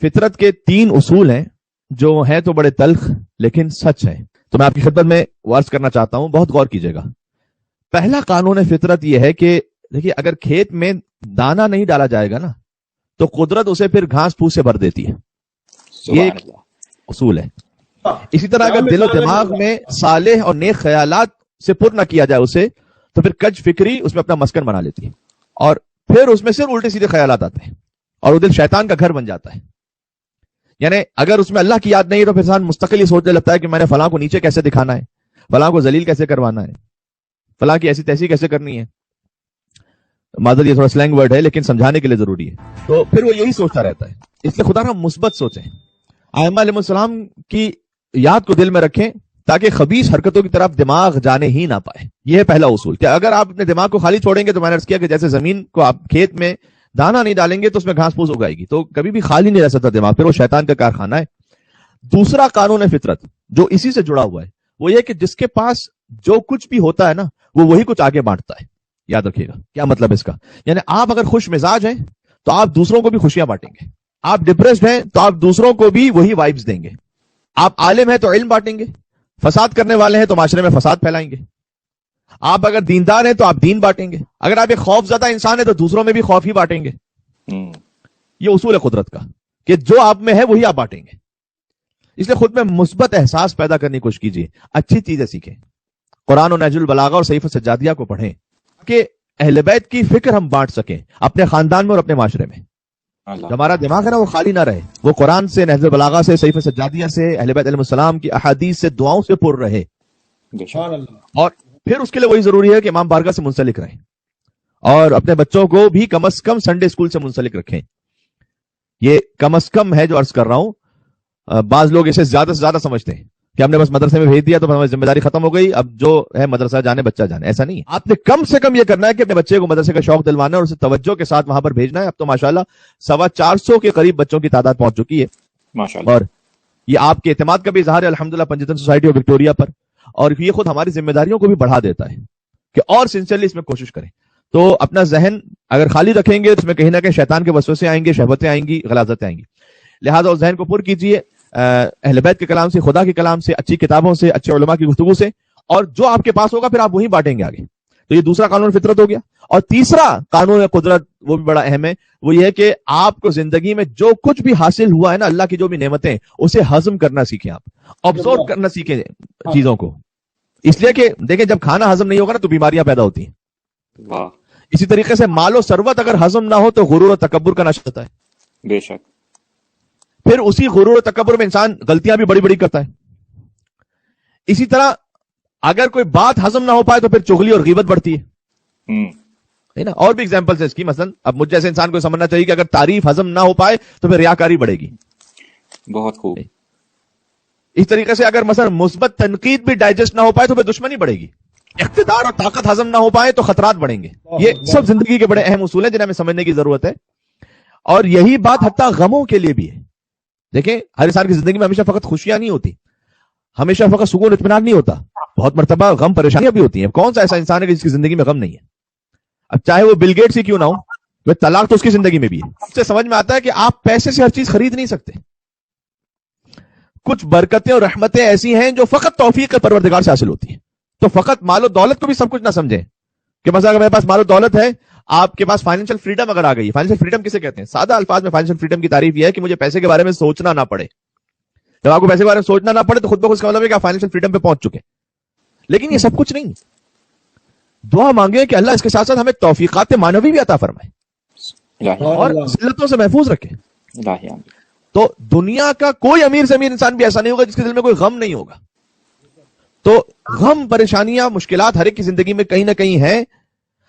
فطرت کے 3 اصول ہیں جو ہیں تو بڑے تلخ لیکن سچ ہیں، تو میں آپ کی خدمت میں عرض کرنا چاہتا ہوں، بہت غور کیجیے گا۔ پہلا قانون فطرت یہ ہے کہ دیکھیے، اگر کھیت میں دانا نہیں ڈالا جائے گا نا تو قدرت اسے پھر گھاس پھوس سے بھر دیتی ہے، یہ ایک اصول ہے۔ اسی طرح اگر دل و دماغ میں صالح اور نیک خیالات سے پر نہ کیا جائے اسے، تو پھر کج فکری اس میں اپنا مسکن بنا لیتی ہے، اور پھر اس میں صرف الٹے سیدھے خیالات آتے ہیں، اور وہ دل شیطان کا گھر بن جاتا ہے۔ یعنی اگر اس میں اللہ کی یاد نہیں تو پھر انسان مستقل ہی سوچنے لگتا ہے کہ میں نے فلاں کو نیچے کیسے دکھانا ہے، فلاں کو ذلیل کیسے کروانا ہے، فلاں کی ایسی تیسی کیسے کرنی ہے۔ معذرت، یہ تھوڑا سلینگ ورڈ ہے لیکن سمجھانے کے لیے ضروری ہے۔ تو پھر وہ یہی سوچتا رہتا ہے۔ اس لیے خدا ہم مثبت سوچیں، ائمہ علیہ السلام کی یاد کو دل میں رکھیں تاکہ خبیث حرکتوں کی طرف دماغ جانے ہی نہ پائے۔ یہ ہے پہلا اصول کہ اگر آپ اپنے دماغ کو خالی چھوڑیں گے تو میں نے عرض کیا کہ جیسے زمین کو آپ کھیت میں دانا نہیں ڈالیں گے تو اس میں گھاس پھوس اگائے گی، تو کبھی بھی خالی نہیں رہ سکتا دماغ، پھر وہ شیطان کا کارخانہ ہے۔ دوسرا قانون فطرت جو اسی سے جڑا ہوا ہے وہ یہ کہ جس کے پاس جو کچھ بھی ہوتا ہے نا وہ وہی کچھ آگے بانٹتا ہے۔ یاد رکھیے گا کیا مطلب اس کا، یعنی آپ اگر خوش مزاج ہیں تو آپ دوسروں کو بھی خوشیاں بانٹیں گے، آپ ڈپریسڈ ہیں تو آپ دوسروں کو بھی وہی وائبز دیں گے، آپ عالم ہیں تو علم بانٹیں گے، فساد کرنے والے ہیں تو معاشرے میں فساد پھیلائیں گے، آپ اگر دیندار ہیں تو آپ دین بانٹیں گے، اگر آپ ایک خوف زدہ انسان ہیں تو دوسروں میں بھی خوف ہی بانٹیں گے۔ یہ اصول ہے قدرت کا کہ جو آپ میں ہے وہی آپ بانٹیں گے۔ اس لیے خود میں مثبت احساس پیدا کرنے کی کوشش کیجیے، اچھی چیزیں سیکھیں، قرآن و نہج البلاغہ اور صحیفہ سجادیہ کو پڑھیں کہ اہل بیت کی فکر ہم بانٹ سکیں اپنے خاندان میں اور اپنے معاشرے میں۔ ہمارا دماغ ہے نا وہ خالی نہ رہے، وہ قرآن سے، نہج البلاغہ سے، صحیفہ سجادیہ سے، اہل بیت علیہ السلام کی احادیث سے، دعاؤں سے پر رہے۔ اور پھر اس کے لیے وہی ضروری ہے کہ امام بارگاہ سے منسلک رہیں اور اپنے بچوں کو بھی کم از کم سنڈے اسکول سے منسلک رکھیں۔ یہ کم از کم ہے جو عرض کر رہا ہوں، بعض لوگ اسے زیادہ سے زیادہ سمجھتے ہیں کہ ہم نے بس مدرسے میں بھیج دیا تو ہماری ذمہ داری ختم ہو گئی، اب جو ہے مدرسہ جانے بچہ جانے، ایسا نہیں ہے۔ آپ نے کم سے کم یہ کرنا ہے کہ اپنے بچے کو مدرسے کا شوق دلوانا ہے اور اسے توجہ کے ساتھ وہاں پر بھیجنا ہے۔ اب تو ماشاءاللہ 450 کے قریب بچوں کی تعداد پہنچ چکی ہے ماشاءاللہ، اور یہ آپ کے اعتماد کا بھی اظہار ہے الحمدللہ پنجتن سوسائٹی آف وکٹوریا پر، اور یہ خود ہماری ذمہ داریوں کو بھی بڑھا دیتا ہے کہ اور سنسیئرلی اس میں کوشش کریں۔ تو اپنا ذہن اگر خالی رکھیں گے تو اس میں کہیں نہ کہیں شیطان کے وسوسے آئیں گے، شہوتیں آئیں گی، غلاظتیں آئیں گی۔ لہٰذا اس ذہن کو پر کیجیے اہل بیت کے کلام سے، خدا کے کلام سے، اچھی کتابوں سے، اچھے علماء کی گفتگو سے، اور جو آپ کے پاس ہوگا پھر آپ وہی بانٹیں گے آگے۔ تو یہ دوسرا قانون فطرت ہو گیا۔ اور تیسرا قانون قدرت وہ بھی بڑا اہم ہے، وہ یہ ہے کہ آپ کو زندگی میں جو کچھ بھی حاصل ہوا ہے نا، اللہ کی جو بھی نعمتیں، اسے ہضم کرنا سیکھیں، آپ آبزرو کرنا سیکھیں چیزوں کو۔ اس لیے کہ دیکھیں جب کھانا ہضم نہیں ہوگا نا تو بیماریاں پیدا ہوتی ہیں۔ اسی طریقے سے مال و ثروت اگر ہضم نہ ہو تو غرور و تکبر کا نشہ ہوتا ہے، بے شک۔ پھر اسی غرور و تکبر میں انسان غلطیاں بھی بڑی بڑی کرتا ہے۔ اسی طرح اگر کوئی بات ہضم نہ ہو پائے تو پھر چغلی اور غیبت بڑھتی ہے نا۔ اور بھی ایگزامپلس ہیں اس کی، مثلا اب مجھ جیسے انسان کو سمجھنا چاہیے کہ اگر تعریف ہضم نہ ہو پائے تو پھر ریاکاری بڑھے گی۔ بہت خوب۔ اس طریقے سے اگر مثلا مثبت تنقید بھی ڈائجسٹ نہ ہو پائے تو پھر دشمنی بڑھے گی۔ اقتدار اور طاقت ہضم نہ ہو پائے تو خطرات بڑھیں گے۔ یہ سب زندگی کے بڑے اہم اصول ہیں جنہیں ہمیں سمجھنے کی ضرورت ہے، اور یہی بات حتیٰ غموں کے لیے بھی ہے۔ دیکھیں ہر انسان کی زندگی میں ہمیشہ فقط خوشیاں نہیں ہوتی، ہمیشہ فقط سکون اطمینان نہیں ہوتا، بہت مرتبہ غم پریشانیاں بھی ہوتی ہیں۔ کون سا ایسا انسان ہے کہ جس کی زندگی میں غم نہیں ہے؟ اب چاہے وہ بل گیٹس ہی کیوں نہ ہو، وہ طلاق تو اس کی زندگی میں بھی ہے۔ اس سے سمجھ میں آتا ہے کہ آپ پیسے سے ہر چیز خرید نہیں سکتے۔ کچھ برکتیں اور رحمتیں ایسی ہیں جو فقط توفیق پروردگار سے حاصل ہوتی ہیں۔ تو فقط مال و دولت کو بھی سب کچھ نہ سمجھیں کہ مثلا اگر میرے پاس مال و دولت ہے، آپ کے پاس فائنینشیل فریڈم اگر آ گئی۔ فائنینشیل فریڈم کسے کہتے ہیں؟ سادہ الفاظ میں فائنینشیل فریڈم کی تعریف یہ ہے کہ مجھے پیسے کے بارے میں سوچنا نہ پڑے۔ جب آپ کو پیسے کے بارے میں سوچنا نہ پڑے تو خود بخود کا مطلب ہے کہ آپ فائنینشیل فریڈم پہ پہنچ چکے۔ لیکن یہ سب کچھ نہیں، دعا مانگے کہ اللہ اس کے ساتھ ساتھ ہمیں توفیقات معنوی بھی عطا فرمائے اور ذلتوں سے محفوظ رکھے۔ تو دنیا کا کوئی امیر سے امیر انسان بھی ایسا نہیں ہوگا جس کے دل میں کوئی غم نہیں ہوگا۔ تو غم، پریشانیاں، مشکلات ہر ایک کی زندگی میں کہیں نہ کہیں ہیں۔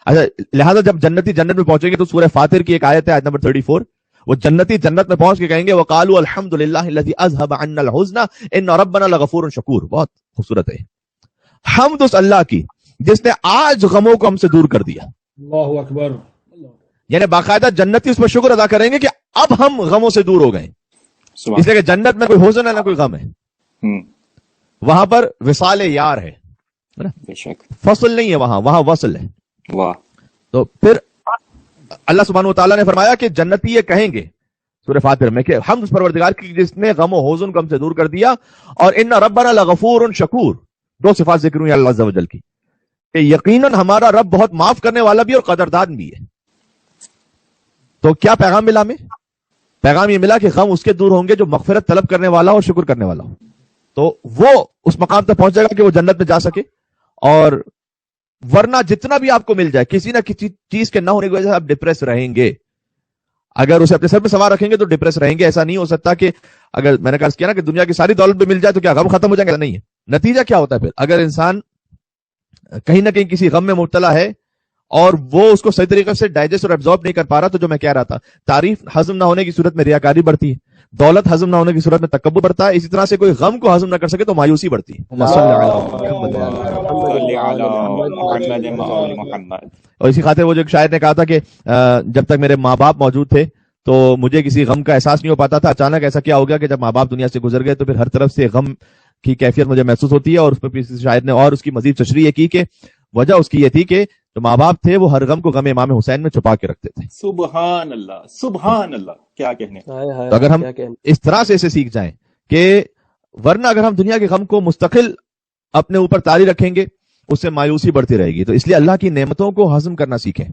اچھا، لہٰذا جب جنتی جنت میں پہنچیں گے تو سورہ فاطر کی ایک آیت ہے، آیت نمبر 34، وہ جنتی جنت میں پہنچ کے کہیں گے وَقَالُوا الْحَمْدُ لِلَّهِ الَّذِي أَذْهَبَ عَنَّا الْحُزْنَ إِنَّ رَبَّنَا لَغَفُورٌ شَكُورٌ۔ بہت خوبصورت ہے، حمد اس اللہ کی جس نے آج غموں کو ہم سے دور کر دیا۔ اللہ اکبر۔ یعنی باقاعدہ جنتی اس پر شکر ادا کریں گے کہ اب ہم غموں سے دور ہو گئے، اس لیے کہ جنت میں کوئی حزن ہے نہ کوئی غم ہے، وہاں پر وصال یار ہے، فصل نہیں ہے، وہاں وصل ہے۔ واہ۔ تو پھر اللہ سبحانہ و تعالیٰ نے فرمایا کہ جنتی یہ کہیں گے، سورہ فاتر میں کہ ہم اس پروردگار کی جس نے غم و حزن کو ہم سے دور کر دیا، اور ان ربنا لغفور شکور، دو صفات ذکر ہوئی اللہ عز و جل کی کہ یقیناً ہمارا رب بہت معاف کرنے والا بھی اور قدردان بھی ہے۔ تو کیا پیغام ملا ہمیں؟ پیغام یہ ملا کہ غم اس کے دور ہوں گے جو مغفرت طلب کرنے والا اور شکر کرنے والا ہو، تو وہ اس مقام تک پہنچے گا کہ وہ جنت میں جا سکے۔ اور ورنہ جتنا بھی آپ کو مل جائے، کسی نہ کسی چیز کے نہ ہونے کی وجہ سے آپ ڈپریس رہیں گے۔ اگر اسے اپنے سر پہ سوار رکھیں گے تو ڈپریس رہیں گے۔ ایسا نہیں ہو سکتا کہ اگر میں نے کہا کیا نا کہ دنیا کی ساری دولت بھی مل جائے تو کیا غم ختم ہو جائے گا؟ نہیں ہے۔ نتیجہ کیا ہوتا ہے پھر؟ اگر انسان کہیں نہ کہیں کسی غم میں مبتلا ہے اور وہ اس کو صحیح طریقے سے ڈائجسٹ اور ایبزارب نہیں کر پا رہا، تو جو میں کہہ رہا تھا، تعریف ہضم نہ ہونے کی صورت میں ریاکاری بڑھتی ہے، دولت ہضم نہ ہونے کی صورت میں تکبر بڑھتا ہے، اسی طرح سے کوئی غم کو ہضم نہ کر سکے تو مایوسی بڑھتی ہے۔ اور اسی خاطر وہ جو ایک شاعر نے کہا تھا کہ جب تک میرے ماں باپ موجود تھے تو مجھے کسی غم کا احساس نہیں ہو پاتا تھا، اچانک ایسا کیا ہو گیا کہ جب ماں باپ دنیا سے گزر گئے تو پھر ہر طرف سے غم کی کیفیت مجھے محسوس ہوتی ہے۔ اور اس پہ شاعر نے اور اس کی مزید تشریح یہ کی کہ وجہ اس کی یہ تھی کہ جو ماں باپ تھے وہ ہر غم کو غم امام حسین میں چھپا کے رکھتے تھے۔ سبحان اللہ، سبحان اللہ، کیا کہنے۔ تو اگر ہم اس طرح سے اسے سیکھ جائیں کہ ورنہ اگر ہم دنیا کے غم کو مستقل اپنے اوپر طاری رکھیں گے اس سے مایوسی بڑھتی رہے گی۔ تو اس لیے اللہ کی نعمتوں کو ہضم کرنا سیکھیں،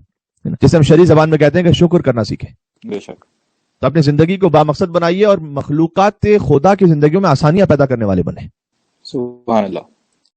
جسے ہم شرعی زبان میں کہتے ہیں کہ شکر کرنا سیکھیں۔ بے شک۔ تو اپنی زندگی کو بامقصد بنائیے اور مخلوقات خدا کی زندگیوں میں آسانیاں پیدا کرنے والے بنیں۔ سبحان اللہ۔